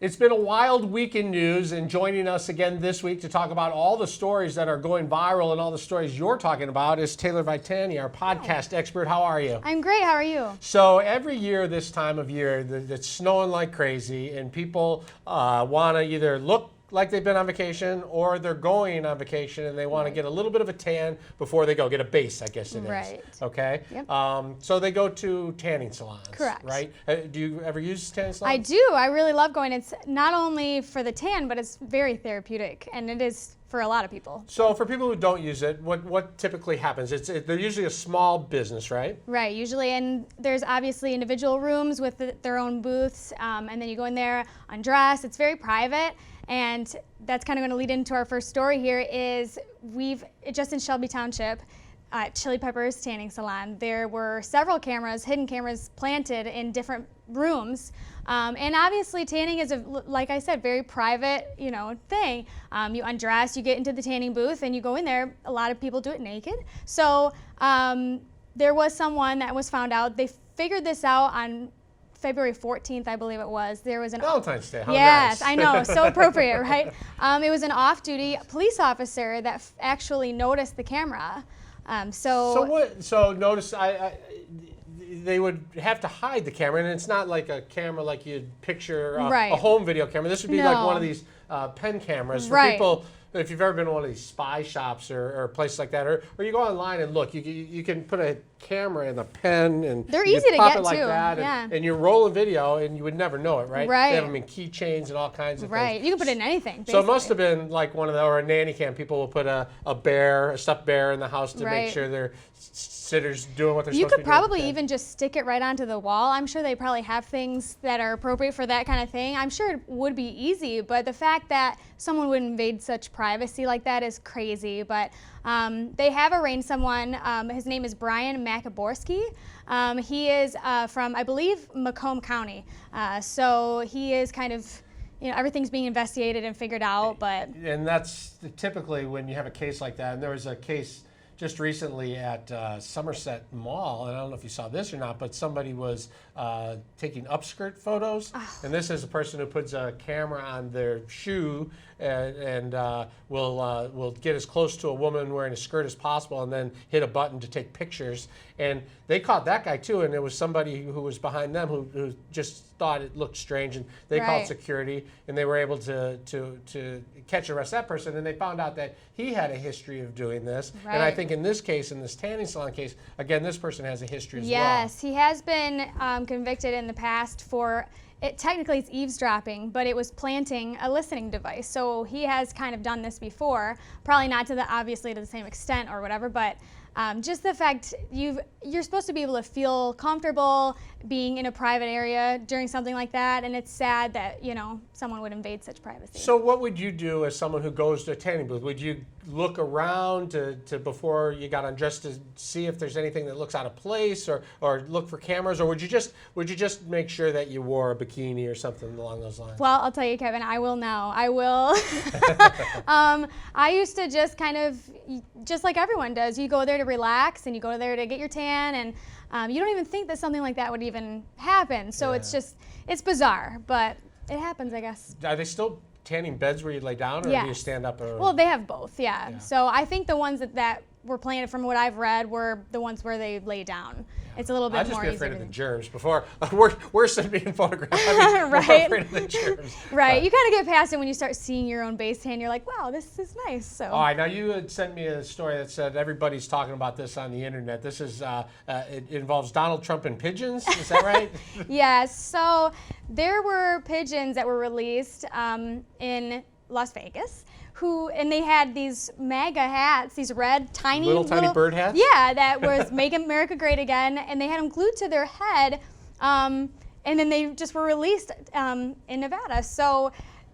It's been a wild week in news, and joining us again this week to talk about all the stories that are going viral and all the stories you're talking about is Taylor Vitani, our podcast expert. How are you? I'm great. How are you? So every year this time of year, it's snowing like crazy, and people want to either look like they've been on vacation or they're going on vacation and they want to get a little bit of a tan before they go. Get a base, I guess it is. Right. Okay? Yep. So they go to tanning salons. Correct. Right? Do you ever use tanning salons? I do. I really love going. It's not only for the tan, but it's very therapeutic, and it is for a lot of people. So for people who don't use it, what typically happens? They're usually a small business, right? Right, usually, and there's obviously individual rooms with their own booths, and then you go in there, undress. It's very private, and that's kind of going to lead into our first story here is just in Shelby Township, Chili Peppers Tanning Salon, there were several cameras, hidden cameras planted in different rooms. And obviously tanning is, like I said, very private, thing. You undress, you get into the tanning booth, and you go in there. A lot of people do it naked. So there was someone that was found out. They figured this out on February 14th, I believe it was. There was an Valentine's Day. How yes, nice. I know, so appropriate, right? It was an off-duty police officer that actually noticed the camera. So notice they would have to hide the camera, and it's not like a camera like you'd picture a home video camera. This would be like one of these pen cameras for people. If you've ever been to one of these spy shops or places like that, or you go online and look, you can put a camera in a pen and they're you easy to pop get it like too. that, Yeah. and you're rolling video, and you would never know it, right? Right. They have them in keychains and all kinds of right. things. You can put it in anything. Basically. So it must have been like one of the, or a nanny cam. People will put a stuffed bear in the house to make sure their sitters doing what they're supposed to be doing. You could probably even just stick it right onto the wall. I'm sure they probably have things that are appropriate for that kind of thing. I'm sure it would be easy, but the fact that someone would invade such privacy like that is crazy. But they have arraigned someone. His name is Brian Macaborski. He is from, I believe, Macomb County. So he is kind of, everything's being investigated and figured out. And that's typically when you have a case like that. And there was a case just recently at Somerset Mall, and I don't know if you saw this or not, but somebody was taking upskirt photos. And this is a person who puts a camera on their shoe and will get as close to a woman wearing a skirt as possible and then hit a button to take pictures. And they caught that guy too, and it was somebody who was behind them who just thought it looked strange, and they called security, and they were able to catch and arrest that person, and they found out that he had a history of doing this. And I think in this case, in this tanning salon case, again, this person has a history as well. Yes, he has been convicted in the past for, technically it's eavesdropping, but it was planting a listening device. So he has kind of done this before, probably not obviously to the same extent or whatever, but just the fact you're supposed to be able to feel comfortable being in a private area during something like that, and it's sad that someone would invade such privacy. So what would you do as someone who goes to a tanning booth? Would you look around to before you got undressed to see if there's anything that looks out of place, or look for cameras, or would you just make sure that you wore a bikini or something along those lines? Well, I'll tell you, Kevin, I will now. I will. I used to just kind of, just like everyone does, you go there to relax and you go there to get your tan, and you don't even think that something like that would even happen. So it's bizarre, but it happens, I guess. Are they still tanning beds where you lay down, or do you stand up? Well, they have both, yeah. So I think the ones that were planted, from what I've read, were the ones where they lay down. It's a little bit more easy. I'd just be afraid of the germs before. Worse than being photographed. I'm more afraid of the germs. Right. You kind of get past it when you start seeing your own base tan. You're like, wow, this is nice. So. All right. Now, you had sent me a story that said everybody's talking about this on the internet. This is it involves Donald Trump and pigeons. Is that right? Yes. So there were pigeons that were released in Las Vegas. And they had these MAGA hats, these red, tiny tiny bird hats? Yeah, that was Make America Great Again, and they had them glued to their head, and then they just were released in Nevada. So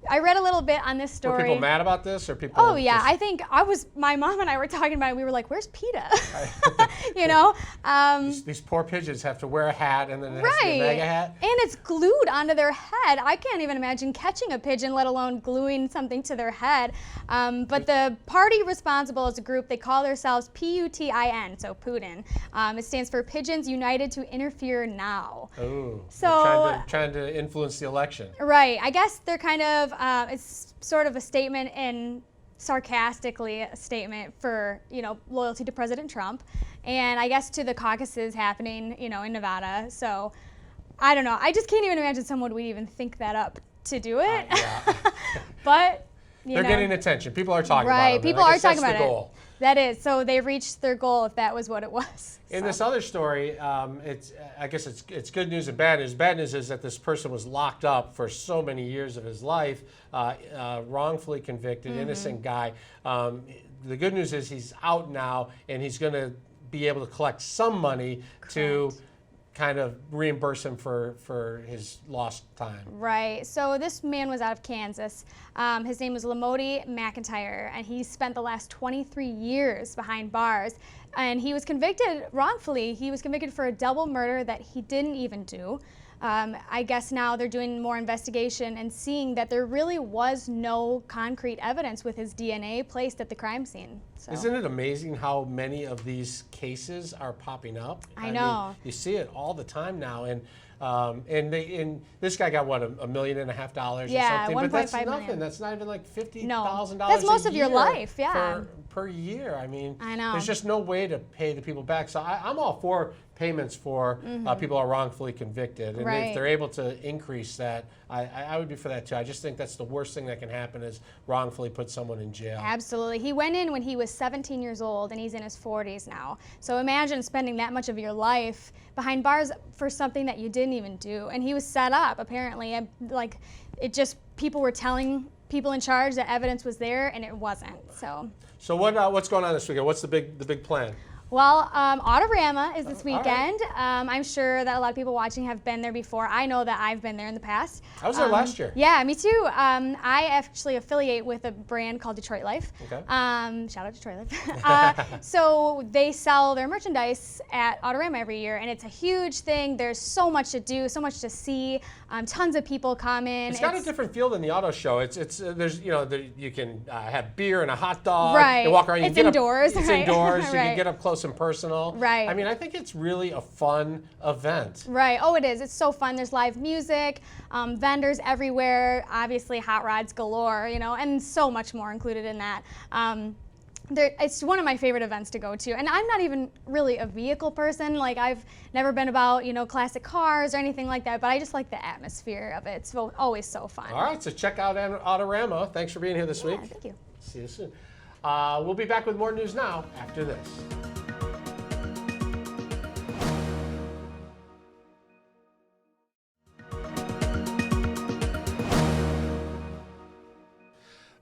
I read a little bit on this story. Were people mad about this, or people? Oh yeah, I think my mom and I were talking about it. We were like, "Where's PETA?" You know. These poor pigeons have to wear a hat, and then it has to be a mega hat. And it's glued onto their head. I can't even imagine catching a pigeon, let alone gluing something to their head. But the party responsible is a group. They call themselves PUTIN, so Putin. It stands for Pigeons United to Interfere Now. Oh, so trying to influence the election. Right. I guess they're kind of it's sort of a statement and sarcastically a statement for, loyalty to President Trump, and I guess to the caucuses happening, in Nevada. So I don't know. I just can't even imagine someone would even think that up to do it. Yeah. But they're getting attention. People are talking about it. Right. People are talking about the goal. That is. So they reached their goal if that was what it was. In this other story, I guess it's good news and bad news. Bad news is that this person was locked up for so many years of his life, wrongfully convicted, innocent guy. The good news is he's out now, and he's going to be able to collect some money to kind of reimburse him for his lost time. Right. So this man was out of Kansas. His name was Lamoti McIntyre, and he spent the last 23 years behind bars. And he was convicted wrongfully. He was convicted for a double murder that he didn't even do. I guess now they're doing more investigation and seeing that there really was no concrete evidence with his DNA placed at the crime scene. So. Isn't it amazing how many of these cases are popping up? I know. Mean, you see it all the time now, and this guy got what, $1.5 million or something? Yeah, but that's 1.5 nothing. million. That's not even like $50,000. No, that's most of your life, yeah. Per year. I mean, I know. There's just no way to pay the people back. So I'm all for payments for people who are wrongfully convicted, and if they're able to increase that, I would be for that too. I just think that's the worst thing that can happen is wrongfully put someone in jail. Absolutely. He went in when he was 17 years old, and he's in his 40s now. So imagine spending that much of your life behind bars for something that you didn't even do. And he was set up, apparently. People were telling people in charge that evidence was there, and it wasn't. So what's going on this weekend? What's the big plan? Well, Autorama is this weekend. Right. I'm sure that a lot of people watching have been there before. I know that I've been there in the past. I was there last year. Yeah, me too. I actually affiliate with a brand called Detroit Life. Okay. Shout out Detroit Life. So they sell their merchandise at Autorama every year, and it's a huge thing. There's so much to do, so much to see. Tons of people come in. It's got a different feel than the auto show. There's you can have beer and a hot dog. Right. You walk around. It's indoors. It's right? indoors. You Right. can get up close and personal. Right. I mean, I think it's really a fun event. Right. Oh, it is. It's so fun. There's live music, vendors everywhere, obviously hot rods galore, and so much more included in that. It's one of my favorite events to go to, and I'm not even really a vehicle person. Like, I've never been about classic cars or anything like that, but I just like the atmosphere of it. It's always so fun. All right, so check out Autorama. Thanks for being here this week. Thank you. See you soon. We'll be back with more news now after this.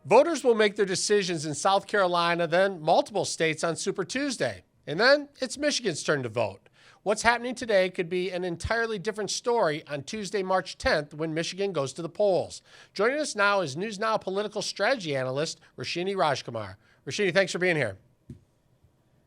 Voters will make their decisions in South Carolina, then multiple states on Super Tuesday. And then it's Michigan's turn to vote. What's happening today could be an entirely different story on Tuesday, March 10th, when Michigan goes to the polls. Joining us now is News Now political strategy analyst, Roshini Rajkumar. Roshini, thanks for being here.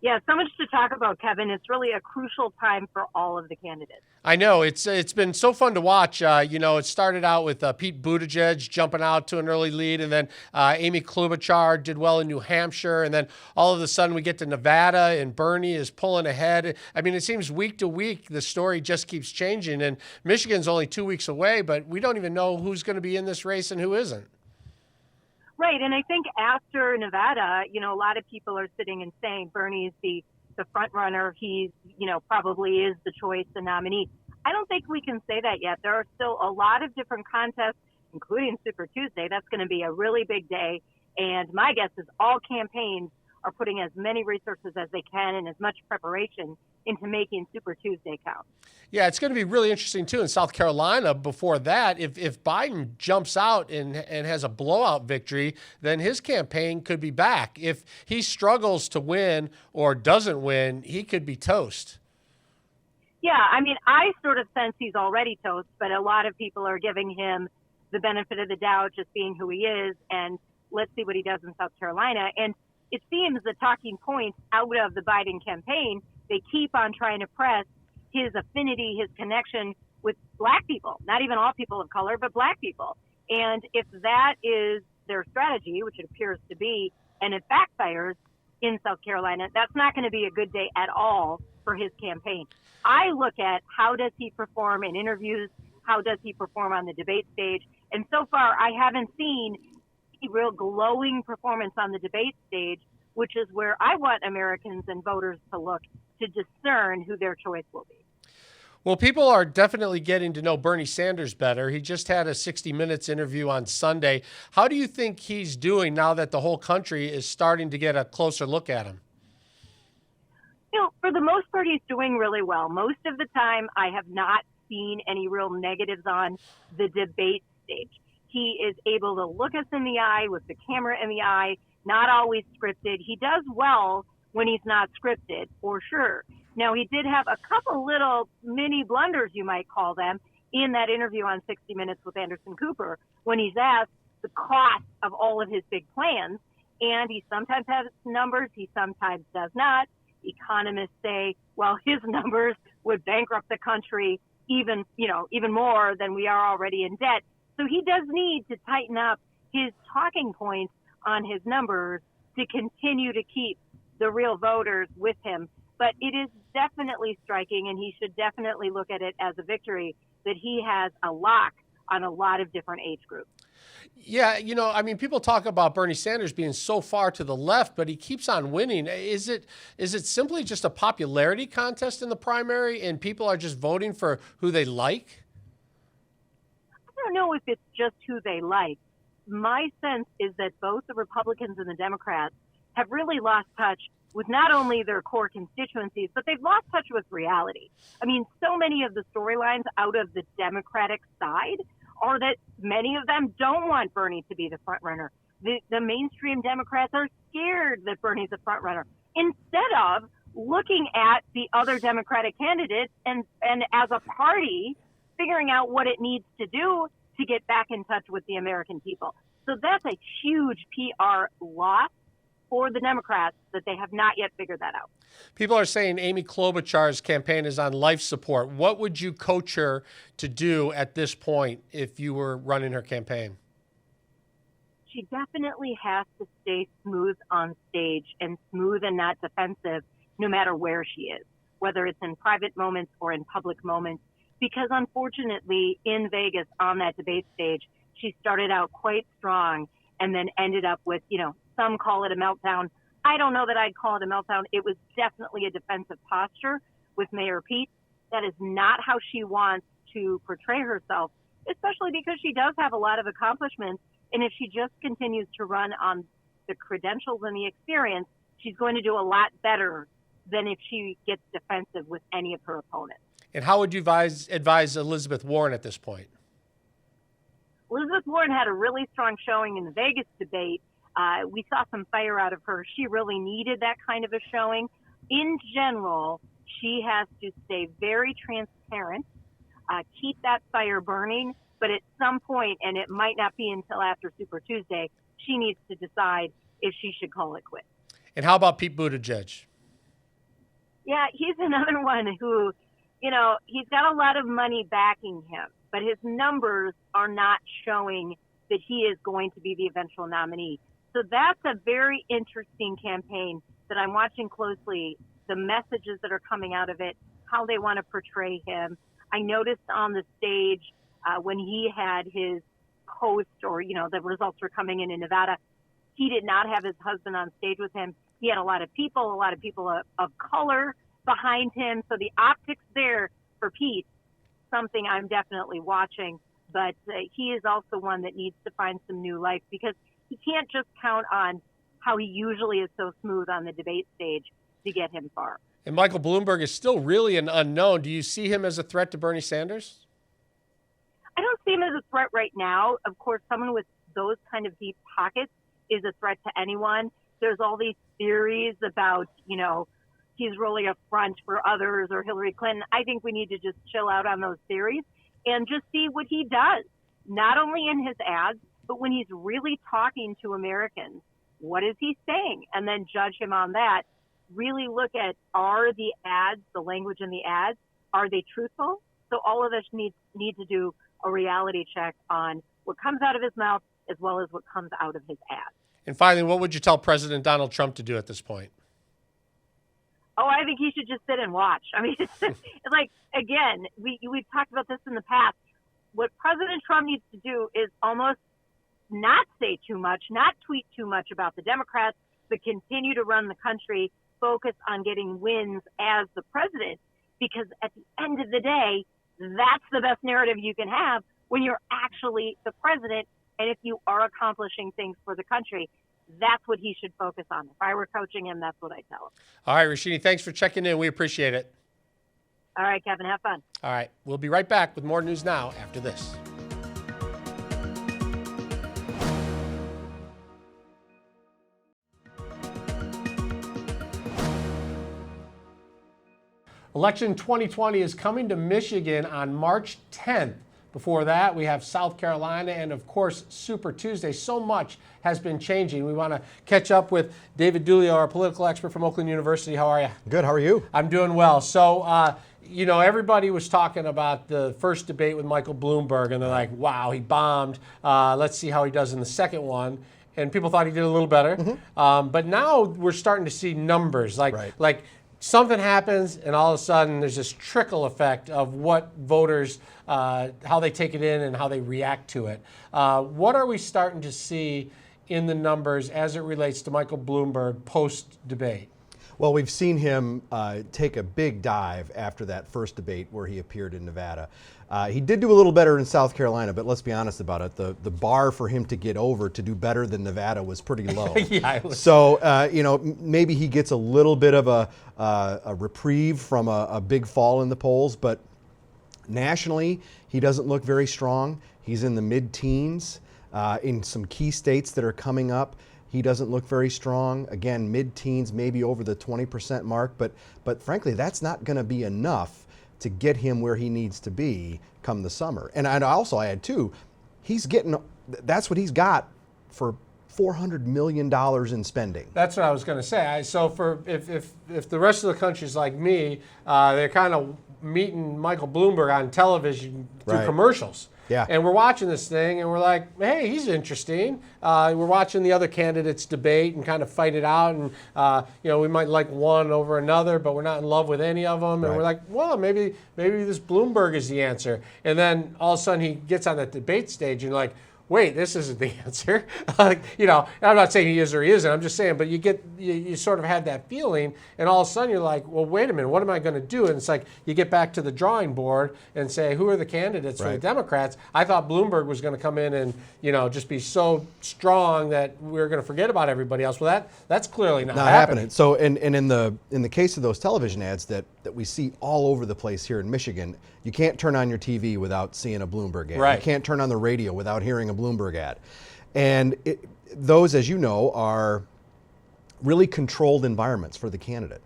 Yeah, so much to talk about, Kevin. It's really a crucial time for all of the candidates. I know. It's been so fun to watch. It started out with Pete Buttigieg jumping out to an early lead, and then Amy Klobuchar did well in New Hampshire, and then all of a sudden we get to Nevada, and Bernie is pulling ahead. I mean, it seems week to week the story just keeps changing, and Michigan's only 2 weeks away, but we don't even know who's going to be in this race and who isn't. Right, and I think after Nevada, a lot of people are sitting and saying Bernie's the front runner. He's, probably is the choice, the nominee. I don't think we can say that yet. There are still a lot of different contests, including Super Tuesday. That's going to be a really big day. And my guess is all campaigns are putting as many resources as they can and as much preparation into making Super Tuesday count. Yeah, it's going to be really interesting, too, in South Carolina. Before that, if Biden jumps out and has a blowout victory, then his campaign could be back. If he struggles to win or doesn't win, he could be toast. Yeah, I mean, I sort of sense he's already toast, but a lot of people are giving him the benefit of the doubt, just being who he is, and let's see what he does in South Carolina. And it seems the talking points out of the Biden campaign, they keep on trying to press his affinity, his connection with black people, not even all people of color, but black people. And if that is their strategy, which it appears to be, and it backfires in South Carolina, that's not going to be a good day at all for his campaign. I look at how does he perform in interviews, how does he perform on the debate stage, and so far I haven't seen a real glowing performance on the debate stage, which is where I want Americans and voters to look to discern who their choice will be. Well, people are definitely getting to know Bernie Sanders better. He just had a 60 Minutes interview on Sunday. How do you think he's doing now that the whole country is starting to get a closer look at him? For the most part, he's doing really well. Most of the time, I have not seen any real negatives on the debate stage. He is able to look us in the eye with the camera in the eye, not always scripted. He does well when he's not scripted, for sure. Now, he did have a couple little mini blunders, you might call them, in that interview on 60 Minutes with Anderson Cooper when he's asked the cost of all of his big plans. And he sometimes has numbers, he sometimes does not. Economists say, well, his numbers would bankrupt the country even more than we are already in debt. So he does need to tighten up his talking points on his numbers to continue to keep the real voters with him. But it is definitely striking, and he should definitely look at it as a victory, that he has a lock on a lot of different age groups. Yeah, people talk about Bernie Sanders being so far to the left, but he keeps on winning. Is it simply just a popularity contest in the primary and people are just voting for who they like? I don't know if it's just who they like. My sense is that both the Republicans and the Democrats have really lost touch with not only their core constituencies, but they've lost touch with reality. I mean, so many of the storylines out of the Democratic side are that many of them don't want Bernie to be the front runner. The mainstream Democrats are scared that Bernie's the front runner, instead of looking at the other Democratic candidates and as a party figuring out what it needs to do to get back in touch with the American people. So that's a huge PR loss for the Democrats that they have not yet figured that out. People are saying Amy Klobuchar's campaign is on life support. What would you coach her to do at this point if you were running her campaign? She definitely has to stay smooth on stage and smooth and not defensive no matter where she is, whether it's in private moments or in public moments. Because unfortunately, in Vegas on that debate stage, she started out quite strong and then ended up with, some call it a meltdown. I don't know that I'd call it a meltdown. It was definitely a defensive posture with Mayor Pete. That is not how she wants to portray herself, especially because she does have a lot of accomplishments. And if she just continues to run on the credentials and the experience, she's going to do a lot better than if she gets defensive with any of her opponents. And how would you advise Elizabeth Warren at this point? Elizabeth Warren had a really strong showing in the Vegas debate. We saw some fire out of her. She really needed that kind of a showing. In general, she has to stay very transparent, keep that fire burning, but at some point, and it might not be until after Super Tuesday, she needs to decide if she should call it quits. And how about Pete Buttigieg? Yeah, he's another one who, he's got a lot of money backing him, but his numbers are not showing that he is going to be the eventual nominee. So that's a very interesting campaign that I'm watching closely, the messages that are coming out of it, how they want to portray him. I noticed on the stage when he had his host or, the results were coming in Nevada, he did not have his husband on stage with him. He had a lot of people of color behind him. So the optics there for Pete, something I'm definitely watching. But he is also one that needs to find some new life because he can't just count on how he usually is so smooth on the debate stage to get him far. And Michael Bloomberg is still really an unknown. Do you see him as a threat to Bernie Sanders? I don't see him as a threat right now. Of course, someone with those kind of deep pockets is a threat to anyone. There's all these theories about, he's really a front for others or Hillary Clinton. I think we need to just chill out on those theories and just see what he does. not only in his ads, but when he's really talking to Americans. What is he saying? And then judge him on that. Really look at, are the ads, the language in the ads, are they truthful? So all of us need to do a reality check on what comes out of his mouth as well as what comes out of his ads. And finally, what would you tell President Donald Trump to do at this point? Oh, I think he should just sit and watch. I mean, it's like, again, we've talked about this in the past. What President Trump needs to do is almost not say too much, not tweet too much about the Democrats, but continue to run the country, focus on getting wins as the president, because at the end of the day, that's the best narrative you can have when you're actually the president. And if you are accomplishing things for the country, that's what he should focus on. If I were coaching him, that's what I'd tell him. All right, Rashini, thanks for checking in. We appreciate it. All right, Kevin, have fun. All right, we'll be right back with more news now after this. Election 2020 is coming to Michigan on March 10th. Before that, we have South Carolina and, of course, Super Tuesday. So much has been changing. We want to catch up with David Dulio, our political expert from Oakland University. How are you? Good. How are you? I'm doing well. So, everybody was talking about the first debate with Michael Bloomberg, and they're like, wow, he bombed. Let's see how he does in the second one. And people thought he did a little better. Mm-hmm. But now we're starting to see numbers. Like something happens, and all of a sudden there's this trickle effect of what voters, how they take it in and how they react to it. What are we starting to see in the numbers as it relates to Michael Bloomberg post-debate? Well, we've seen him take a big dive after that first debate where he appeared in Nevada. He did do a little better in South Carolina, but let's be honest about it. The bar for him to get over to do better than Nevada was pretty low. Yeah, it was. So, maybe he gets a little bit of a reprieve from a big fall in the polls, but nationally, he doesn't look very strong. He's in the mid-teens. In some key states that are coming up, he doesn't look very strong. Again, mid-teens, maybe over the 20% mark, but frankly, that's not going to be enough to get him where he needs to be come the summer. And I'd also add too, that's what he's got for $400 million in spending. That's what I was going to say. So if the rest of the country's like me, they're kind of meeting Michael Bloomberg on television through commercials. Yeah. And we're watching this thing and we're like, hey, he's interesting. We're watching the other candidates debate and kind of fight it out. And, we might like one over another, but we're not in love with any of them. And we're like, well, maybe this Bloomberg is the answer. And then all of a sudden he gets on that debate stage and you're like, wait, this isn't the answer. I'm not saying he is or he isn't. I'm just saying, but you sort of had that feeling, and all of a sudden you're like, well, wait a minute, what am I going to do? And it's like you get back to the drawing board and say, who are the candidates for the Democrats? I thought Bloomberg was going to come in and just be so strong that we're going to forget about everybody else. Well, that's clearly not happening. So, and in the case of those television ads that we see all over the place here in Michigan, you can't turn on your TV without seeing a Bloomberg ad. Right. You can't turn on the radio without hearing a Bloomberg ad. And those, as you know, are really controlled environments for the candidate.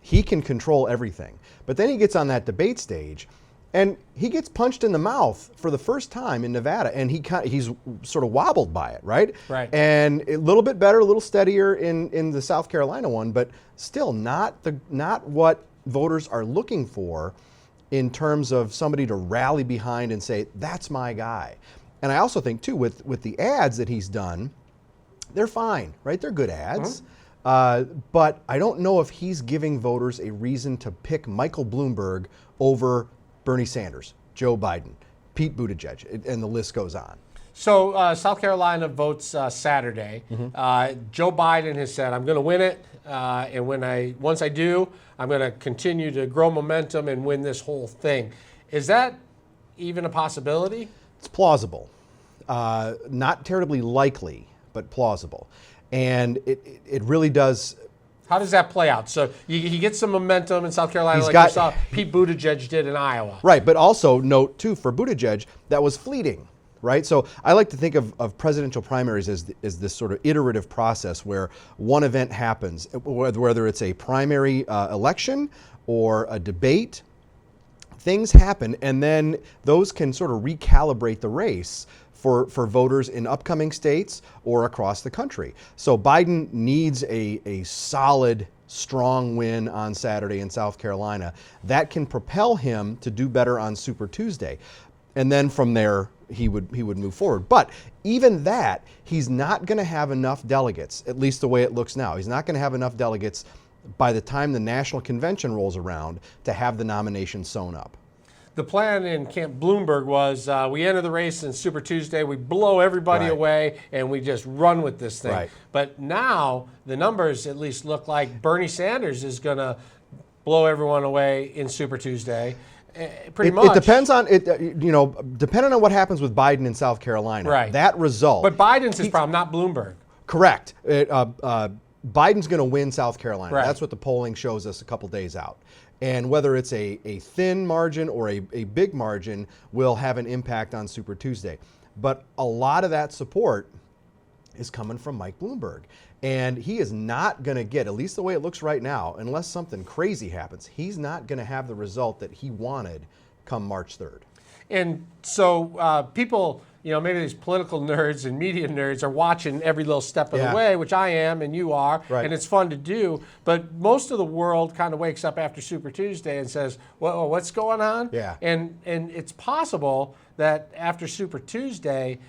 He can control everything. But then he gets on that debate stage and he gets punched in the mouth for the first time in Nevada, and he's sort of wobbled by it, right? Right. And a little bit better, a little steadier in the South Carolina one, but still not what voters are looking for in terms of somebody to rally behind and say, that's my guy. And I also think, too, with the ads that he's done, they're fine, right? They're good ads. Mm-hmm. But I don't know if he's giving voters a reason to pick Michael Bloomberg over Bernie Sanders, Joe Biden, Pete Buttigieg, and the list goes on. So South Carolina votes Saturday. Mm-hmm. Joe Biden has said, I'm going to win it. And once I do, I'm going to continue to grow momentum and win this whole thing. Is that even a possibility? It's plausible. Not terribly likely, but plausible. And it really does. How does that play out? So he gets some momentum in South Carolina you saw Pete Buttigieg did in Iowa. Right, but also note, too, for Buttigieg, that was fleeting. Right, so I like to think of presidential primaries as this sort of iterative process where one event happens, whether it's a primary election or a debate. things happen, and then those can sort of recalibrate the race for voters in upcoming states or across the country. So Biden needs a solid, strong win on Saturday in South Carolina that can propel him to do better on Super Tuesday. And then from there, he would move forward. But even that, he's not going to have enough delegates, at least the way it looks now. He's not going to have enough delegates by the time the national convention rolls around to have the nomination sewn up. The plan in Camp Bloomberg was we enter the race in Super Tuesday, we blow everybody Right. away, and we just run with this thing. Right. But now the numbers at least look like Bernie Sanders is going to blow everyone away in Super Tuesday. Pretty much. It depends on it. Depending on what happens with Biden in South Carolina. Right. That result. But Biden's his problem, not Bloomberg. Correct. Biden's going to win South Carolina. Right. That's what the polling shows us a couple days out. And whether it's a thin margin or a big margin will have an impact on Super Tuesday. But a lot of that support is coming from Mike Bloomberg. And he is not going to get, at least the way it looks right now, unless something crazy happens, he's not going to have the result that he wanted come March 3rd. And so people, maybe these political nerds and media nerds are watching every little step of Yeah. the way, which I am and you are, Right. and it's fun to do. But most of the world kind of wakes up after Super Tuesday and says, well, what's going on? Yeah. And it's possible that after Super Tuesday,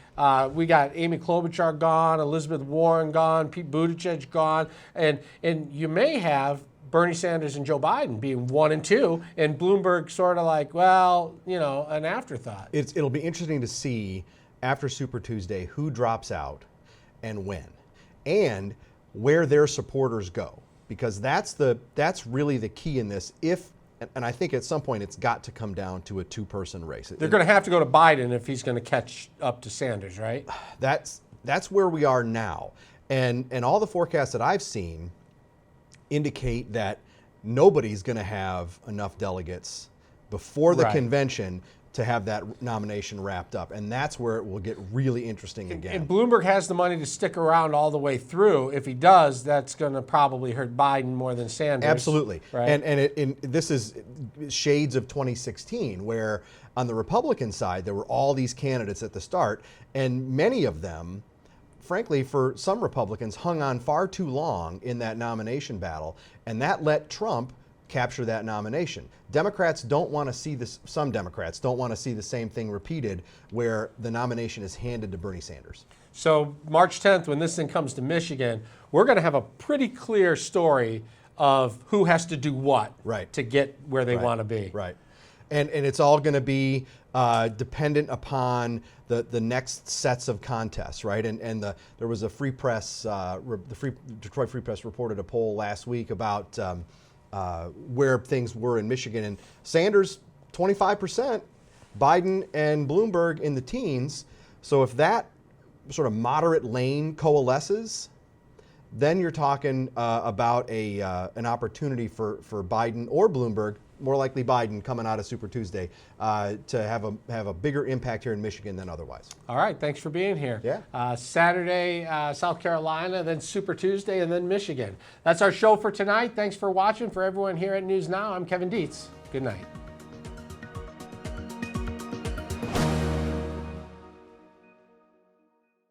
we got Amy Klobuchar gone, Elizabeth Warren gone, Pete Buttigieg gone, and you may have Bernie Sanders and Joe Biden being 1 and 2, and Bloomberg sort of like, an afterthought. It'll be interesting to see after Super Tuesday who drops out and when, and where their supporters go, because that's really the key in this. And I think at some point it's got to come down to a two-person race. They're going to have to go to Biden if he's going to catch up to Sanders, right? That's where we are now, and all the forecasts that I've seen indicate that nobody's going to have enough delegates before the Right. convention to have that nomination wrapped up. And that's where it will get really interesting again. And Bloomberg has the money to stick around all the way through. If he does, that's going to probably hurt Biden more than Sanders. Absolutely. Right? And this is shades of 2016, where on the Republican side, there were all these candidates at the start, and many of them, frankly, for some Republicans, hung on far too long in that nomination battle, and that let Trump capture that nomination. Democrats don't want to see this, some Democrats don't want to see the same thing repeated, where the nomination is handed to Bernie Sanders. So March 10th, when this thing comes to Michigan, we're going to have a pretty clear story of who has to do what Right. to get where they want to be. Right. And it's all going to be dependent upon the next sets of contests, right? And there was a Free Press, Detroit Free Press reported a poll last week about where things were in Michigan, and Sanders 25%, Biden and Bloomberg in the teens. So if that sort of moderate lane coalesces, then you're talking about an opportunity for Biden or Bloomberg, more likely Biden, coming out of Super Tuesday, to have a bigger impact here in Michigan than otherwise. All right, thanks for being here. Yeah. Saturday, South Carolina, then Super Tuesday, and then Michigan. That's our show for tonight. Thanks for watching. For everyone here at News Now, I'm Kevin Dietz. Good night.